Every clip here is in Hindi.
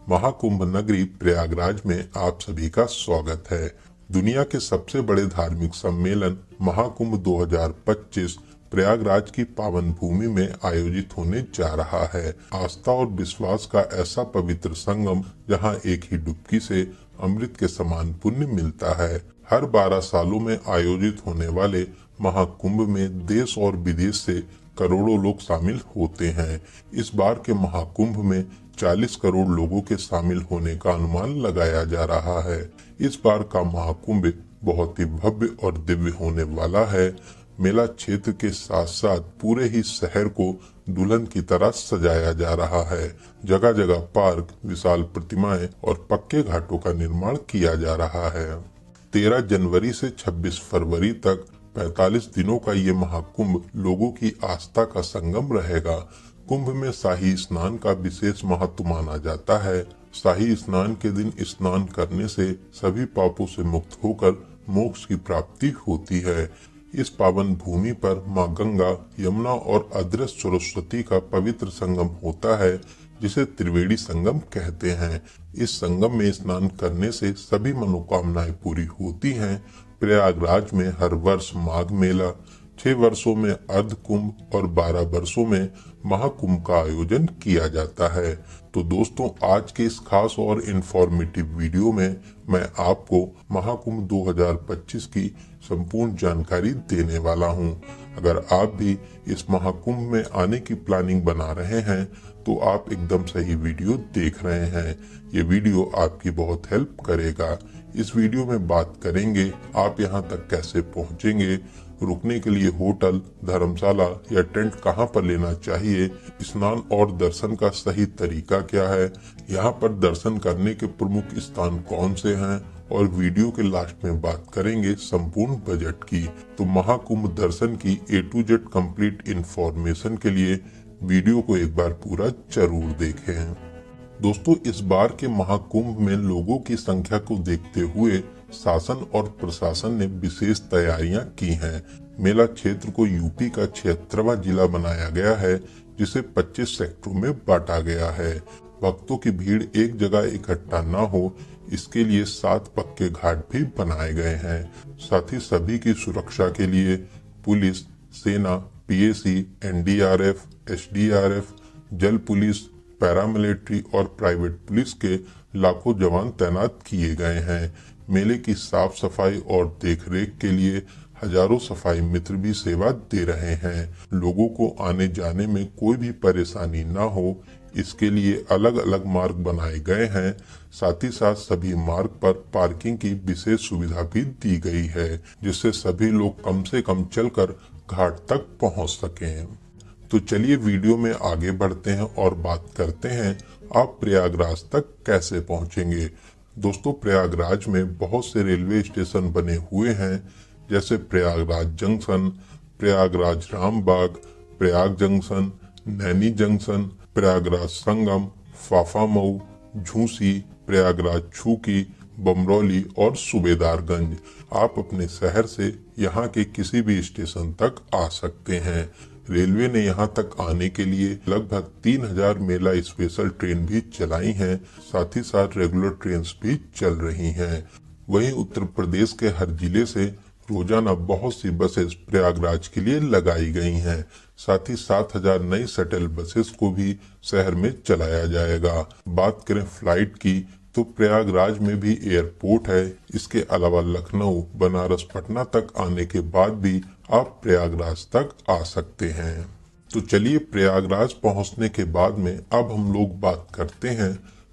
महाकुंभ नगरी प्रयागराज में आप सभी का स्वागत है। दुनिया के सबसे बड़े धार्मिक सम्मेलन महाकुंभ 2025 प्रयागराज की पावन भूमि में आयोजित होने जा रहा है। आस्था और विश्वास का ऐसा पवित्र संगम जहां एक ही डुबकी से अमृत के समान पुण्य मिलता है। हर 12 सालों में आयोजित होने वाले महाकुंभ में देश और विदेश से करोड़ों लोग शामिल होते हैं। इस बार के महाकुंभ में 40 करोड़ लोगों के शामिल होने का अनुमान लगाया जा रहा है। इस बार का महाकुंभ बहुत ही भव्य और दिव्य होने वाला है। मेला क्षेत्र के साथ साथ पूरे ही शहर को दुल्हन की तरह सजाया जा रहा है। जगह जगह पार्क, विशाल प्रतिमाएं और पक्के घाटों का निर्माण किया जा रहा है। 13 जनवरी से 26 फरवरी तक 45 दिनों का ये महाकुंभ लोगों की आस्था का संगम रहेगा। कुंभ में शाही स्नान का विशेष महत्व माना जाता है। शाही स्नान के दिन स्नान करने से सभी पापों से मुक्त होकर मोक्ष की प्राप्ति होती है। इस पावन भूमि पर मां गंगा, यमुना और अदृश्य सरस्वती का पवित्र संगम होता है, जिसे त्रिवेणी संगम कहते हैं। इस संगम में स्नान करने से सभी मनोकामनाएं पूरी होती हैं। प्रयागराज में हर वर्ष माघ मेला, 6 वर्षों में अर्ध कुंभ और 12 वर्षों में महाकुंभ का आयोजन किया जाता है। तो दोस्तों, आज के इस खास और इंफॉर्मेटिव वीडियो में मैं आपको महाकुंभ 2025 की संपूर्ण जानकारी देने वाला हूं। अगर आप भी इस महाकुंभ में आने की प्लानिंग बना रहे हैं तो आप एकदम सही वीडियो देख रहे हैं। ये वीडियो आपकी बहुत हेल्प करेगा। इस वीडियो में बात करेंगे आप यहाँ तक कैसे पहुँचेंगे, रुकने के लिए होटल, धर्मशाला या टेंट कहाँ पर लेना चाहिए, स्नान और दर्शन का सही तरीका क्या है, यहाँ पर दर्शन करने के प्रमुख स्थान कौन से हैं, और वीडियो के लास्ट में बात करेंगे संपूर्ण बजट की। तो महाकुंभ दर्शन की A to Z complete information के लिए वीडियो को एक बार पूरा जरूर देखें। दोस्तों, इस बार के महाकुंभ में लोगों की संख्या को देखते हुए शासन और प्रशासन ने विशेष तैयारियां की हैं। मेला क्षेत्र को यूपी का 76वां जिला बनाया गया है, जिसे 25 सेक्टरों में बांटा गया है। भक्तों की भीड़ एक जगह इकट्ठा न हो, इसके लिए 7 पक्के घाट भी बनाए गए हैं। साथ ही सभी की सुरक्षा के लिए पुलिस, सेना, PAC, NDRF, SDRF, जल पुलिस, पैरामिलिट्री और प्राइवेट पुलिस के लाखों जवान तैनात किए गए हैं। मेले की साफ सफाई और देखरेख के लिए हजारों सफाई मित्र भी सेवा दे रहे हैं। लोगों को आने जाने में कोई भी परेशानी न हो, इसके लिए अलग अलग मार्ग बनाए गए हैं। साथ ही साथ सभी मार्ग पर पार्किंग की विशेष सुविधा भी दी गई है, जिससे सभी लोग कम से कम चलकर घाट तक पहुंच सकें। तो चलिए वीडियो में आगे बढ़ते हैं और बात करते हैं आप प्रयागराज तक कैसे पहुंचेंगे। दोस्तों, प्रयागराज में बहुत से रेलवे स्टेशन बने हुए हैं, जैसे Prayagraj junction, Prayagraj Rambagh, Prayag junction, Naini junction, Prayagraj Sangam, Phaphamau, Jhusi, Prayagraj Chheoki, Bamrauli और सूबेदारगंज। आप अपने शहर से यहाँ के किसी भी स्टेशन तक आ सकते हैं। रेलवे ने यहाँ तक आने के लिए लगभग 3000 मेला स्पेशल ट्रेन भी चलाई हैं। साथ ही साथ रेगुलर ट्रेन भी चल रही हैं। वहीं उत्तर प्रदेश के हर जिले से रोजाना बहुत सी बसेस प्रयागराज के लिए लगाई गई हैं। साथ ही 7000 नई शटल बसेस को भी शहर में चलाया जाएगा। बात करें फ्लाइट की, तो प्रयागराज में भी एयरपोर्ट है। इसके अलावा लखनऊ, बनारस, पटना तक आने के बाद भी आप प्रयागराज तक आ सकते हैं। तो चलिए, प्रयागराज पहुंचने के बाद में अब हम लोग बात करते हैं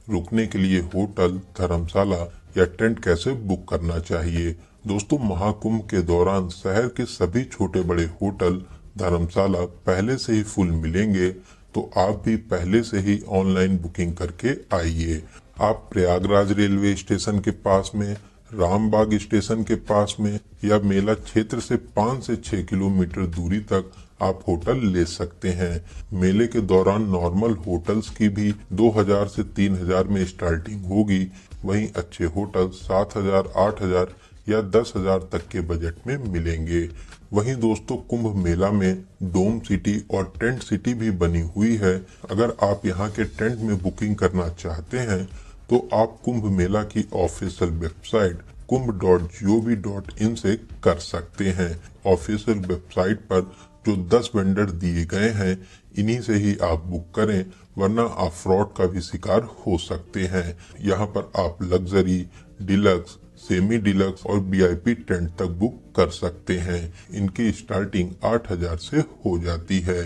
रुकने के लिए होटल, धर्मशाला या टेंट कैसे बुक करना चाहिए। दोस्तों, महाकुंभ के दौरान शहर के सभी छोटे बड़े होटल, धर्मशाला पहले से ही फुल मिलेंगे, तो आप भी पहले से ही ऑनलाइन बुकिंग करके आइए। आप प्रयागराज रेलवे स्टेशन के पास में, रामबाग स्टेशन के पास में या मेला क्षेत्र से 5 से 6 किलोमीटर दूरी तक आप होटल ले सकते हैं। मेले के दौरान नॉर्मल होटल्स की भी 2000 से 3000 में स्टार्टिंग होगी। वहीं अच्छे होटल 7000, 8000 या 10,000 तक के बजट में मिलेंगे। वहीं दोस्तों, कुंभ मेला में डोम सिटी और टेंट सिटी भी बनी हुई है। अगर आप यहाँ के टेंट में बुकिंग करना चाहते हैं तो आप कुंभ मेला की ऑफिशियल वेबसाइट kumbh.gov.in से कर सकते हैं। ऑफिशियल वेबसाइट पर जो 10 वेंडर दिए गए हैं, इन्हीं से ही आप बुक करें, वरना आप फ्रॉड का भी शिकार हो सकते हैं। यहाँ पर आप लग्जरी, डिलक्स, सेमी डिलक्स और वीआईपी टेंट तक बुक कर सकते हैं। इनकी स्टार्टिंग 8,000 से हो जाती है।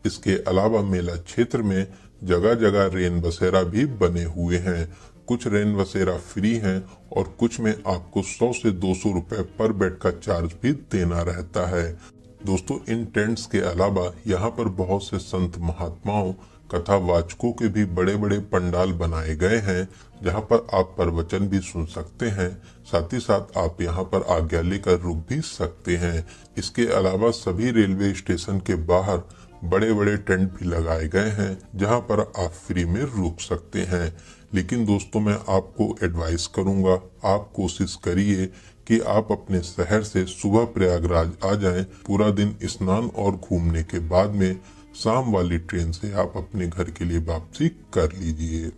इसके अलावा मेला क्षेत्र में जगह जगह रेन बसेरा भी बने हुए हैं। कुछ रेन बसेरा फ्री हैं और कुछ में आपको 100 से 200 रुपए पर बेड का चार्ज भी देना रहता है। दोस्तों, इन टेंट्स के अलावा यहाँ पर बहुत से संत महात्माओं, कथावाचकों के भी बड़े बड़े पंडाल बनाए गए हैं, जहाँ पर आप प्रवचन भी सुन सकते हैं। साथ ही साथ आप यहाँ पर आज्ञा लेकर रुक भी सकते हैं। इसके अलावा सभी रेलवे स्टेशन के बाहर बड़े बड़े टेंट भी लगाए गए हैं, जहाँ पर आप फ्री में रुक सकते हैं। लेकिन दोस्तों, मैं आपको एडवाइस करूंगा, आप कोशिश करिए कि आप अपने शहर से सुबह प्रयागराज आ जाएं। पूरा दिन स्नान और घूमने के बाद में शाम वाली ट्रेन से आप अपने घर के लिए वापसी कर लीजिए।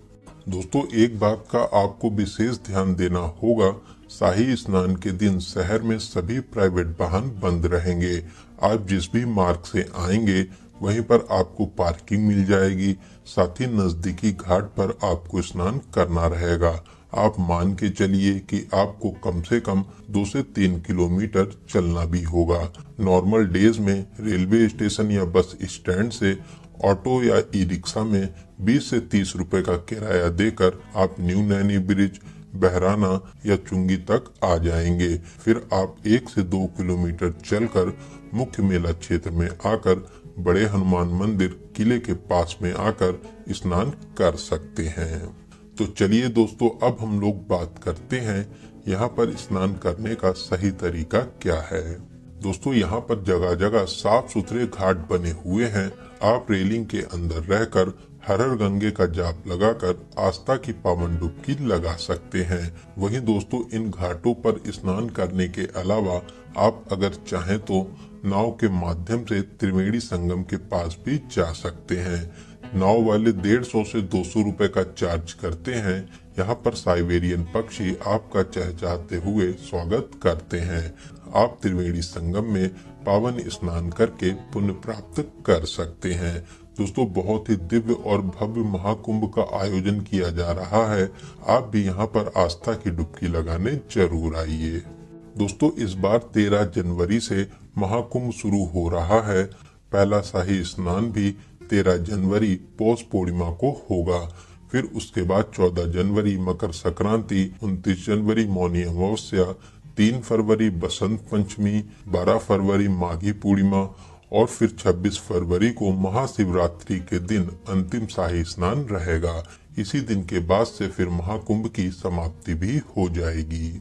दोस्तों, एक बात का आपको विशेष ध्यान देना होगा, शाही स्नान के दिन शहर में सभी प्राइवेट वाहन बंद रहेंगे। आप जिस भी मार्ग से आएंगे वहीं पर आपको पार्किंग मिल जाएगी। साथ ही नजदीकी घाट पर आपको स्नान करना रहेगा। आप मान के चलिए कि आपको कम से कम 2 से 3 किलोमीटर चलना भी होगा। नॉर्मल डेज में रेलवे स्टेशन या बस स्टैंड से ऑटो या ई रिक्शा में 20 से 30 रुपए का किराया देकर आप न्यू नैनी ब्रिज, बहराना या चुंगी तक आ जाएंगे। फिर आप 1 से 2 किलोमीटर चलकर मुख्य मेला क्षेत्र में आकर बड़े हनुमान मंदिर किले के पास में आकर स्नान कर सकते हैं। तो चलिए दोस्तों, अब हम लोग बात करते हैं यहाँ पर स्नान करने का सही तरीका क्या है। दोस्तों, यहाँ पर जगह जगह साफ सुथरे घाट बने हुए हैं। आप रेलिंग के अंदर रहकर हर हर गंगे का जाप लगाकर आस्था की पावन डुबकी लगा सकते हैं। वहीं दोस्तों, इन घाटों पर स्नान करने के अलावा आप अगर चाहें तो नाव के माध्यम से त्रिवेणी संगम के पास भी जा सकते हैं। नाव वाले 150 से 200 रुपए का चार्ज करते हैं। यहाँ पर साइबेरियन पक्षी आपका चहचहाते हुए स्वागत करते हैं। आप त्रिवेणी संगम में पावन स्नान करके पुण्य प्राप्त कर सकते हैं। दोस्तों, बहुत ही दिव्य और भव्य महाकुंभ का आयोजन किया जा रहा है। आप भी यहाँ पर आस्था की डुबकी लगाने जरूर आइए। दोस्तों, इस बार 13 जनवरी से महाकुंभ शुरू हो रहा है। पहला शाही स्नान भी 13 जनवरी पौष पूर्णिमा को होगा। फिर उसके बाद 14 जनवरी मकर संक्रांति, 29 जनवरी मौनी अमावस्या, 3 फरवरी बसंत पंचमी, 12 फरवरी माघी पूर्णिमा और फिर 26 फरवरी को महाशिवरात्रि के दिन अंतिम शाही स्नान रहेगा। इसी दिन के बाद से फिर महाकुंभ की समाप्ति भी हो जाएगी।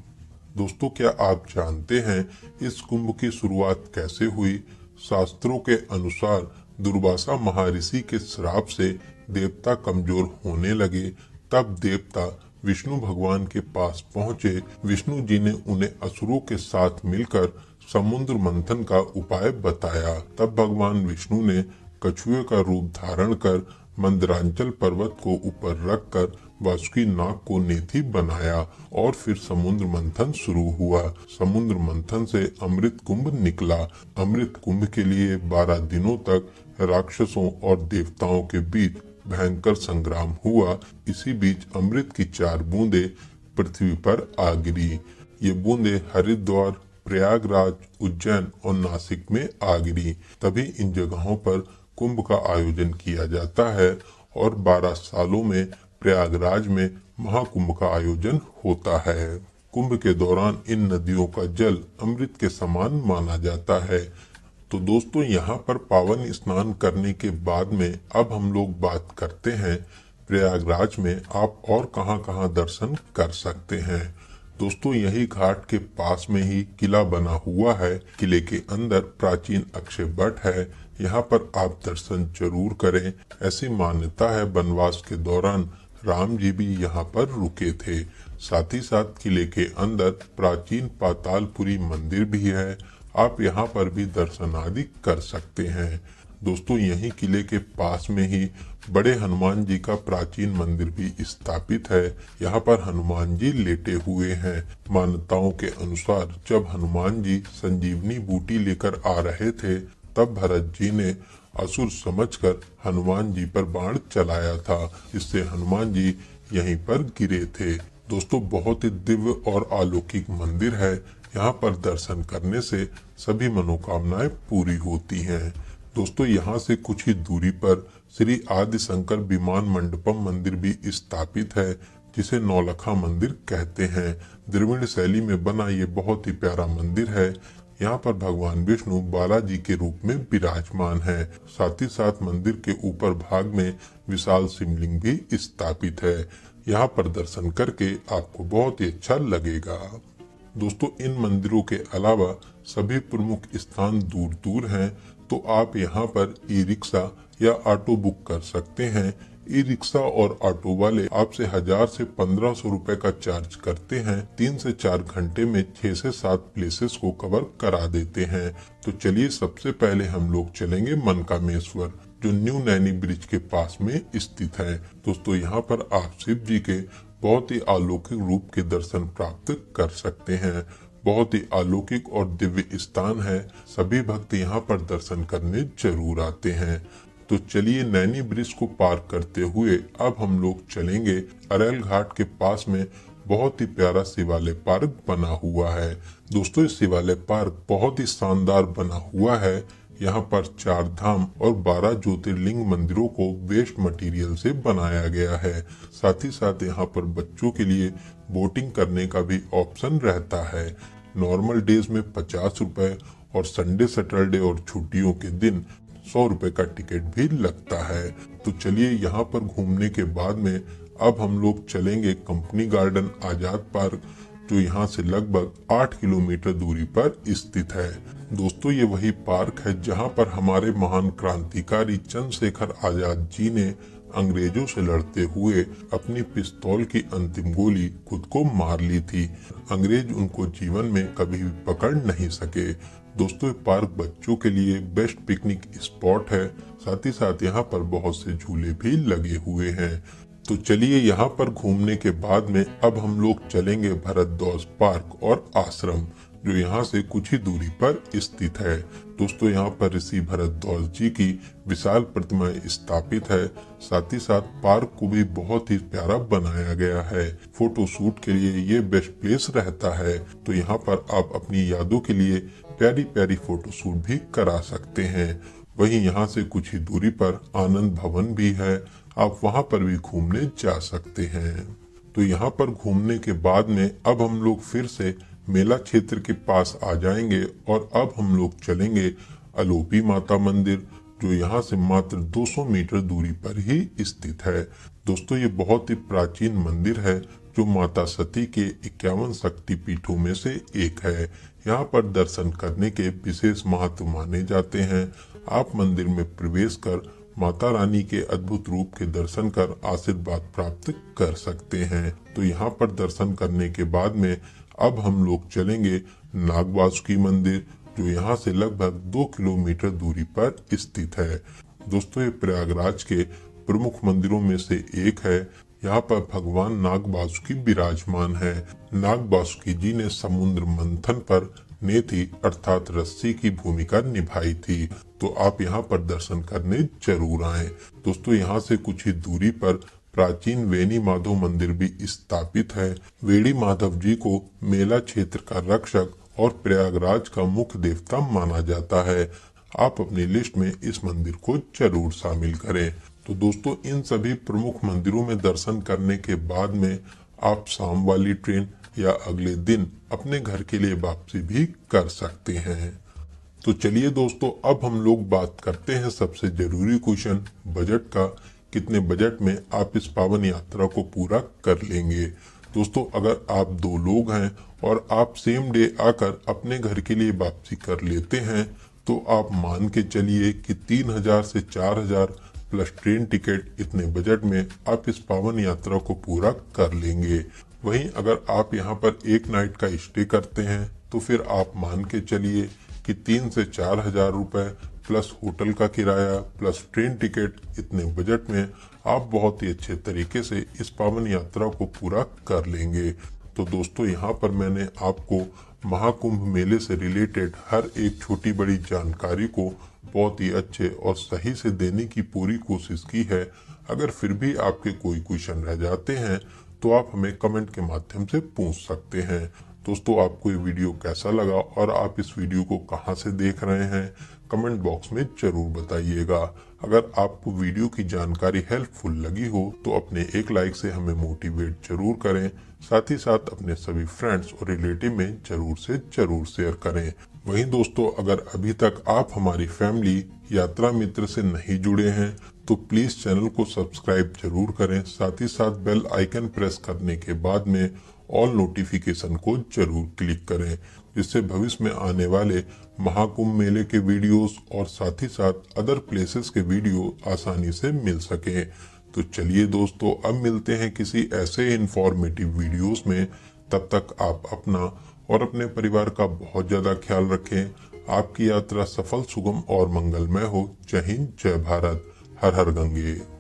दोस्तों, क्या आप जानते हैं इस कुंभ की शुरुआत कैसे हुई? शास्त्रों के अनुसार दुर्वासा महर्षि के श्राप से देवता कमजोर होने लगे। तब देवता विष्णु भगवान के पास पहुंचे। विष्णु जी ने उन्हें असुरों के साथ मिलकर समुद्र मंथन का उपाय बताया। तब भगवान विष्णु ने कछुए का रूप धारण कर मंदरांचल पर्वत को ऊपर रखकर वासुकी नाग को नेति बनाया और फिर समुद्र मंथन शुरू हुआ। समुद्र मंथन से अमृत कुंभ निकला। अमृत कुंभ के लिए 12 दिनों तक राक्षसों और देवताओं के बीच भयंकर संग्राम हुआ। इसी बीच अमृत की 4 बूंदे पृथ्वी पर आ गिरी। ये बूंदे हरिद्वार, प्रयागराज, उज्जैन और नासिक में आ गिरी। तभी इन जगहों पर कुंभ का आयोजन किया जाता है और 12 सालों में प्रयागराज में महाकुंभ का आयोजन होता है। कुंभ के दौरान इन नदियों का जल अमृत के समान माना जाता है। तो दोस्तों, यहाँ पर पावन स्नान करने के बाद में अब हम लोग बात करते हैं प्रयागराज में आप और कहां दर्शन कर सकते हैं। दोस्तों, यही घाट के पास में ही किला बना हुआ है। किले के अंदर प्राचीन अक्षय वट है। यहाँ पर आप दर्शन जरूर करें। ऐसी मान्यता है वनवास के दौरान राम जी भी यहाँ पर रुके थे। साथ ही साथ किले के अंदर प्राचीन पातालपुरी मंदिर भी है। आप यहाँ पर भी दर्शन आदि कर सकते हैं। दोस्तों यहीं किले के पास में ही बड़े हनुमान जी का प्राचीन मंदिर भी स्थापित है। यहाँ पर हनुमान जी लेटे हुए हैं। मान्यताओं के अनुसार जब हनुमान जी संजीवनी बूटी लेकर आ रहे थे तब भरत जी ने असुर समझकर हनुमान जी पर बाण चलाया था, जिससे हनुमान जी यहीं पर गिरे थे। दोस्तों बहुत ही दिव्य और अलौकिक मंदिर है। यहाँ पर दर्शन करने से सभी मनोकामनाएं पूरी होती हैं। दोस्तों यहाँ से कुछ ही दूरी पर श्री आदि शंकर विमान मंडपम मंदिर भी स्थापित है, जिसे नौलखा मंदिर कहते हैं। द्रविड़ शैली में बना ये बहुत ही प्यारा मंदिर है। यहाँ पर भगवान विष्णु बालाजी के रूप में विराजमान है। साथ ही साथ मंदिर के ऊपर भाग में विशाल शिवलिंग भी स्थापित है। यहाँ पर दर्शन करके आपको बहुत ही अच्छा लगेगा। दोस्तों इन मंदिरों के अलावा सभी प्रमुख स्थान दूर दूर हैं, तो आप यहाँ पर ई रिक्शा या ऑटो बुक कर सकते हैं। ई रिक्शा और ऑटो वाले आपसे 1000 से 1500 रुपए का चार्ज करते हैं। 3 से 4 घंटे में 6 से 7 प्लेसेस को कवर करा देते हैं। तो चलिए सबसे पहले हम लोग चलेंगे मनकामेश्वर, जो न्यू नैनी ब्रिज के पास में स्थित है। दोस्तों यहाँ पर आप शिव जी के बहुत ही अलौकिक रूप के दर्शन प्राप्त कर सकते हैं। बहुत ही अलौकिक और दिव्य स्थान है। सभी भक्त यहाँ पर दर्शन करने जरूर आते हैं। तो चलिए नैनी ब्रिज को पार करते हुए अब हम लोग चलेंगे अरेल घाट के पास में बहुत ही प्यारा शिवालय पार्क बना हुआ है। दोस्तों इस शिवालय पार्क बहुत ही शानदार बना हुआ है। यहाँ पर 4 धाम और 12 ज्योतिर्लिंग मंदिरों को वेस्ट मटेरियल से बनाया गया है। साथ ही साथ यहाँ पर बच्चों के लिए बोटिंग करने का भी ऑप्शन रहता है। नॉर्मल डेज में 50 रुपए और संडे सैटरडे और छुट्टियों के दिन 100 रुपए का टिकट भी लगता है। तो चलिए यहाँ पर घूमने के बाद में अब हम लोग चलेंगे कंपनी गार्डन आजाद पार्क, जो यहाँ से लगभग 8 किलोमीटर दूरी पर स्थित है। दोस्तों ये वही पार्क है जहाँ पर हमारे महान क्रांतिकारी चंद्रशेखर आजाद जी ने अंग्रेजों से लड़ते हुए अपनी पिस्तौल की अंतिम गोली खुद को मार ली थी। अंग्रेज उनको जीवन में कभी भी पकड़ नहीं सके। दोस्तों पार्क बच्चों के लिए बेस्ट पिकनिक स्पॉट है। साथ ही साथ यहाँ पर बहुत से झूले भी लगे हुए हैं। तो चलिए यहाँ पर घूमने के बाद में अब हम लोग चलेंगे भरद्वाज पार्क और आश्रम, जो यहाँ से कुछ ही दूरी पर स्थित है। दोस्तों यहाँ पर ऋषि भरद्वाज जी की विशाल प्रतिमा स्थापित है। साथ ही साथ पार्क को भी बहुत ही प्यारा बनाया गया है। फोटो शूट के लिए ये बेस्ट प्लेस रहता है। तो यहाँ पर आप अपनी यादों के लिए प्यारी प्यारी फोटो शूट भी करा सकते हैं। वहीं यहाँ से कुछ ही दूरी पर आनंद भवन भी है, आप वहाँ पर भी घूमने जा सकते हैं। तो यहाँ पर घूमने के बाद में अब हम लोग फिर से मेला क्षेत्र के पास आ जाएंगे और अब हम लोग चलेंगे अलोपी माता मंदिर, जो यहाँ से मात्र 200 मीटर दूरी पर ही स्थित है। दोस्तों ये बहुत ही प्राचीन मंदिर है, जो माता सती के 51 शक्ति पीठों में से एक है। यहाँ पर दर्शन करने के विशेष महत्व माने जाते हैं। आप मंदिर में प्रवेश कर माता रानी के अद्भुत रूप के दर्शन कर आशीर्वाद प्राप्त कर सकते हैं। तो यहाँ पर दर्शन करने के बाद में अब हम लोग चलेंगे नागवासुकी मंदिर, जो यहाँ से लगभग 2 किलोमीटर दूरी पर स्थित है। दोस्तों ये प्रयागराज के प्रमुख मंदिरों में से एक है। यहाँ पर भगवान नागवासुकी विराजमान है। नागवासुकी जी ने समुद्र मंथन पर नेति अर्थात रस्सी की भूमिका निभाई थी। तो आप यहाँ पर दर्शन करने जरूर आएं। दोस्तों यहाँ से कुछ ही दूरी पर प्राचीन वेणी माधव मंदिर भी स्थापित है। वेणी माधव जी को मेला क्षेत्र का रक्षक और प्रयागराज का मुख्य देवता माना जाता है। आप अपनी लिस्ट में इस मंदिर को जरूर शामिल करें। तो दोस्तों इन सभी प्रमुख मंदिरों में दर्शन करने के बाद में आप शाम वाली ट्रेन या अगले दिन अपने घर के लिए वापसी भी कर सकते हैं। तो चलिए दोस्तों अब हम लोग बात करते हैं सबसे जरूरी क्वेश्चन बजट का। कितने बजट में आप इस पावन यात्रा को पूरा कर लेंगे। दोस्तों अगर आप 2 लोग हैं और आप सेम डे आकर अपने घर के लिए वापसी कर लेते हैं, तो आप मान के चलिए कि 3000 से 4000 प्लस ट्रेन टिकट, इतने बजट में आप इस पावन यात्रा को पूरा कर लेंगे। वहीं अगर आप यहाँ पर एक नाइट का स्टे करते हैं, तो फिर आप मान के चलिए कि 3 से 4000 रुपए प्लस होटल का किराया प्लस ट्रेन टिकट, इतने बजट में आप बहुत ही अच्छे तरीके से इस पावन यात्रा को पूरा कर लेंगे। तो दोस्तों, यहाँ पर मैंने आपको महाकुंभ मेले से रिलेटेड हर एक छोटी बड़ी जानकारी को बहुत ही अच्छे और सही से देने की पूरी कोशिश की है। अगर फिर भी आपके कोई क्वेश्चन रह जाते हैं तो आप हमें कमेंट के माध्यम से पूछ सकते हैं। दोस्तों, आपको ये वीडियो कैसा लगा और आप इस वीडियो को कहां से देख रहे हैं, कमेंट बॉक्स में जरूर बताइएगा। अगर आपको वीडियो की जानकारी हेल्पफुल लगी हो तो अपने एक लाइक से हमें मोटिवेट जरूर करें। साथ ही साथ अपने सभी फ्रेंड्स और रिलेटिव में जरूर से जरूर शेयर करें। वहीं दोस्तों, अगर अभी तक आप हमारी फैमिली यात्रा मित्र से नहीं जुड़े हैं तो प्लीज चैनल को सब्सक्राइब जरूर करें। साथ ही साथ बेल आइकन प्रेस करने के बाद में ऑल नोटिफिकेशन को जरूर क्लिक करें, जिससे भविष्य में आने वाले महाकुंभ मेले के वीडियोस और साथ ही साथ अदर प्लेसेस के वीडियो आसानी से मिल सके। तो चलिए दोस्तों, अब मिलते हैं किसी ऐसे इंफॉर्मेटिव वीडियोस में। तब तक आप अपना और अपने परिवार का बहुत ज्यादा ख्याल रखें। आपकी यात्रा सफल, सुगम और मंगलमय हो। जय हिंद, जय भारत, हर हर गंगे।